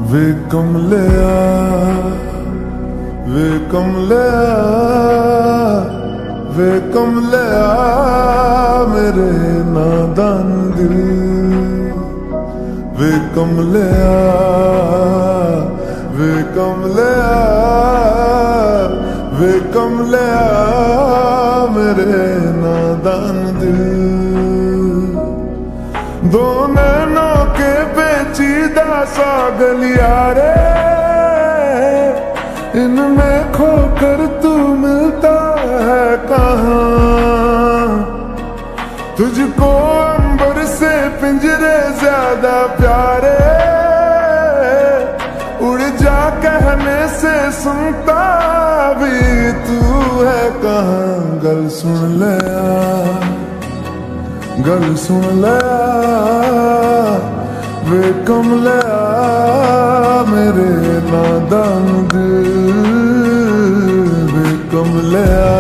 वे कमलिया वे कमलिया वे कमलिया मेरे नादान दिल। वे कमलिया वे कमलिया वे कमलिया मेरे नादान दिल। दो नैनों के पेचीदा सा गलिया रे, इनमें खोकर तू मिलता है कहाँ। तुझको अंबर से पिंजरे ज्यादा प्यारे, उड़ जा कहने से सुनता भी तू है कहाँ। गल सुन ले गल सुन ले वे कमलिया मेरे नादान दिल। वे कमलिया